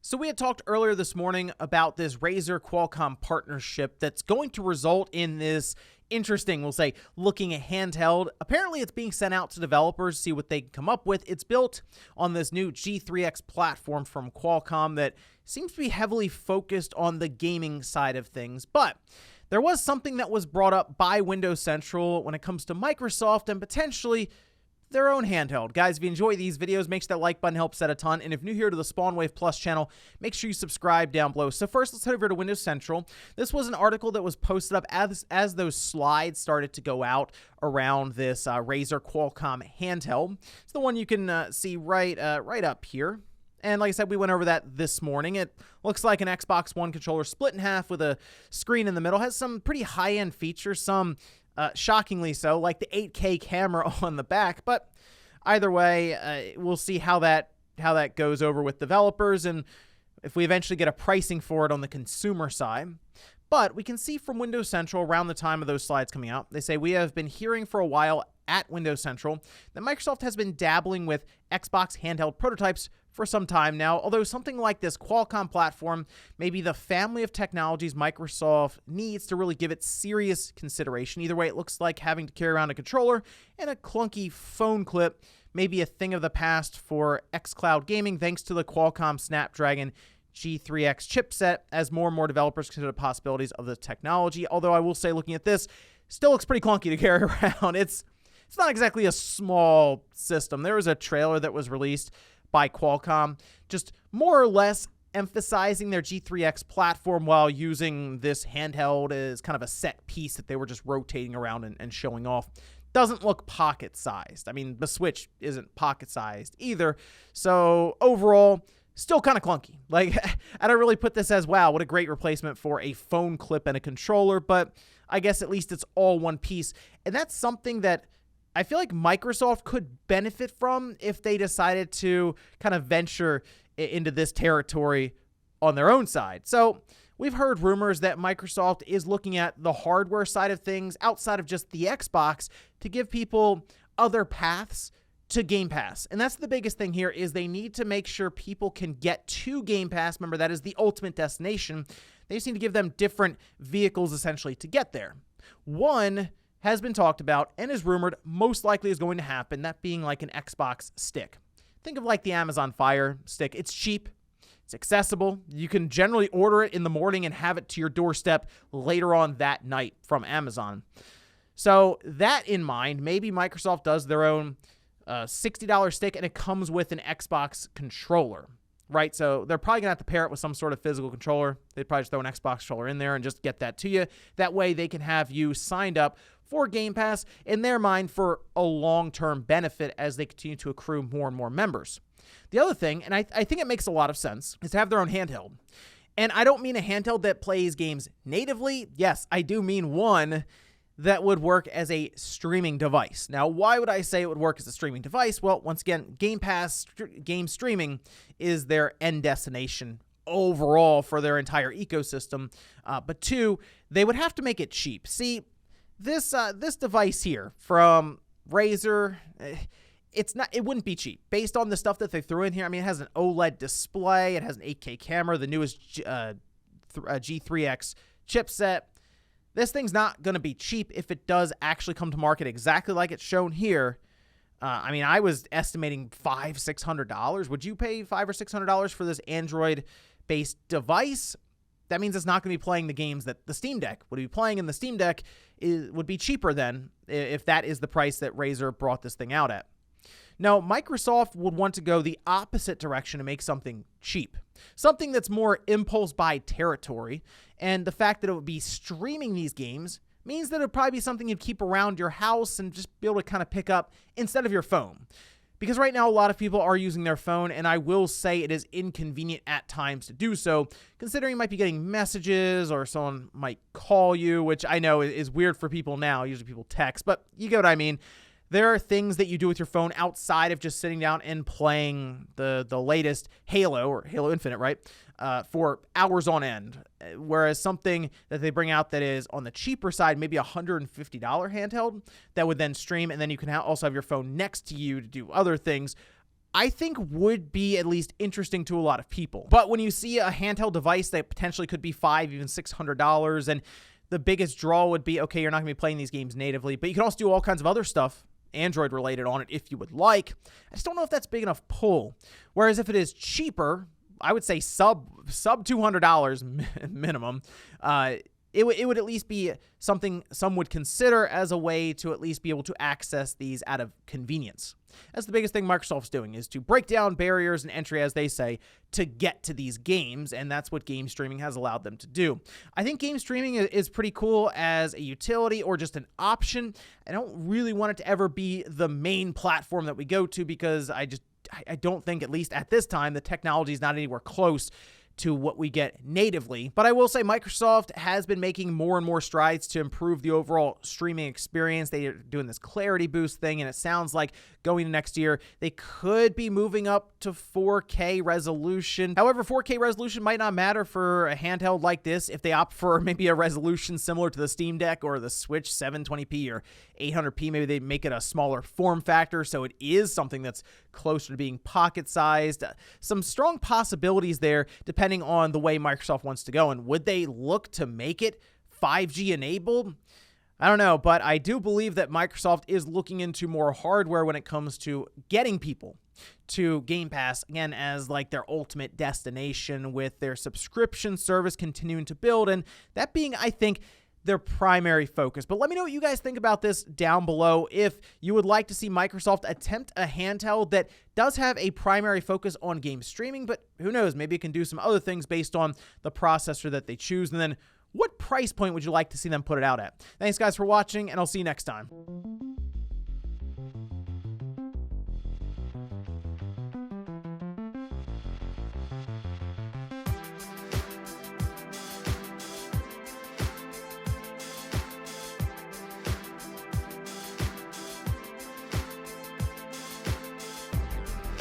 So we had talked earlier this morning about this Razer Qualcomm partnership that's going to result in this interesting, we'll say, looking at handheld. Apparently it's being sent out to developers to see what they can come up with. It's built on this new G3X platform from Qualcomm that seems to be heavily focused on the gaming side of things. But there was something that was brought up by Windows Central when it comes to Microsoft and potentially their own handheld. Guys, if you enjoy these videos, make sure that like button helps out a ton. And if you're new here to the SpawnWave Plus channel, make sure you subscribe down below. So first, let's head over to Windows Central. This was an article that was posted up as those slides started to go out around this Razer Qualcomm handheld. It's the one you can see right up here. And like I said, we went over that this morning. It looks like an Xbox One controller split in half with a screen in the middle. Has some pretty high-end features, some shockingly so, like the 8K camera on the back. But either way, we'll see how that goes over with developers and if we eventually get a pricing for it on the consumer side. But we can see from Windows Central around the time of those slides coming out, they say we have been hearing for a while at Windows Central that Microsoft has been dabbling with Xbox handheld prototypes for some time now, although something like this Qualcomm platform may be the family of technologies Microsoft needs to really give it serious consideration. Either way, it looks like having to carry around a controller and a clunky phone clip may be a thing of the past for xCloud gaming thanks to the Qualcomm Snapdragon G3X chipset as more and more developers consider the possibilities of the technology. Although I will say, looking at this, still looks pretty clunky to carry around. It's not exactly a small system. There was a trailer that was released by Qualcomm, just more or less emphasizing their G3X platform while using this handheld as kind of a set piece that they were just rotating around and showing off. Doesn't look pocket-sized. I mean, the Switch isn't pocket-sized either. So overall, still kind of clunky. Like, I don't really put this as, wow, what a great replacement for a phone clip and a controller, but I guess at least it's all one piece. And that's something that I feel like Microsoft could benefit from if they decided to kind of venture into this territory on their own side. So we've heard rumors that Microsoft is looking at the hardware side of things outside of just the Xbox to give people other paths to Game Pass. And that's the biggest thing here is they need to make sure people can get to Game Pass. Remember, that is the ultimate destination. They just need to give them different vehicles essentially to get there. One has been talked about and is rumored most likely is going to happen, that being like an Xbox stick. Think of like the Amazon Fire stick. It's cheap. It's accessible. You can generally order it in the morning and have it to your doorstep later on that night from Amazon. So that in mind, maybe Microsoft does their own $60 stick and it comes with an Xbox controller, right? So they're probably going to have to pair it with some sort of physical controller. They'd probably just throw an Xbox controller in there and just get that to you. That way they can have you signed up for Game Pass in their mind for a long-term benefit as they continue to accrue more and more members. The other thing, and I think it makes a lot of sense, is to have their own handheld. And I don't mean a handheld that plays games natively. Yes, I do mean one that would work as a streaming device. Now, why would I say it would work as a streaming device? Well, once again, Game Pass game streaming is their end destination overall for their entire ecosystem. But two, they would have to make it cheap. See, this device here from Razer, it wouldn't be cheap based on the stuff that they threw in here. I mean, it has an OLED display, it has an 8K camera, the newest G3X chipset. This thing's not going to be cheap if it does actually come to market exactly like it's shown here. I mean, I was estimating $500-600. Would you pay $500 or $600 for this Android-based device? That means it's not going to be playing the games that the Steam Deck would be playing, and the Steam Deck would be cheaper then if that is the price that Razer brought this thing out at. Now, Microsoft would want to go the opposite direction to make something cheap, something that's more impulse buy territory, and the fact that it would be streaming these games means that it would probably be something you'd keep around your house and just be able to kind of pick up instead of your phone. Because right now, a lot of people are using their phone, and I will say it is inconvenient at times to do so, considering you might be getting messages or someone might call you, which I know is weird for people now. Usually people text, but you get what I mean. There are things that you do with your phone outside of just sitting down and playing the latest Halo or Halo Infinite, right, for hours on end. Whereas something that they bring out that is on the cheaper side, maybe a $150 handheld that would then stream, and then you can also have your phone next to you to do other things. I think would be at least interesting to a lot of people. But when you see a handheld device that potentially could be $500, even $600, and the biggest draw would be, okay, you're not going to be playing these games natively, but you can also do all kinds of other stuff, Android related, on it if you would like. I just don't know if that's big enough pull. Whereas if it is cheaper, I would say sub $200 minimum, it would at least be something some would consider as a way to at least be able to access these out of convenience. That's the biggest thing Microsoft's doing, is to break down barriers and entry, as they say, to get to these games, and that's what game streaming has allowed them to do. I think game streaming is pretty cool as a utility or just an option. I don't really want it to ever be the main platform that we go to, because I don't think, at least at this time, the technology is not anywhere close to what we get natively. But I will say Microsoft has been making more and more strides to improve the overall streaming experience. They are doing this clarity boost thing, and it sounds like going to next year, they could be moving up to 4K resolution. However, 4K resolution might not matter for a handheld like this if they opt for maybe a resolution similar to the Steam Deck or the Switch, 720p or 800p. Maybe they make it a smaller form factor, so it is something that's closer to being pocket-sized. Some strong possibilities there, depending on the way Microsoft wants to go. And would they look to make it 5G enabled? I don't know, but I do believe that Microsoft is looking into more hardware when it comes to getting people to Game Pass, again, as like their ultimate destination, with their subscription service continuing to build, and that being, I think, their primary focus. But let me know what you guys think about this down below. If you would like to see Microsoft attempt a handheld that does have a primary focus on game streaming, but who knows, maybe it can do some other things based on the processor that they choose. And then what price point would you like to see them put it out at? Thanks guys for watching, and I'll see you next time.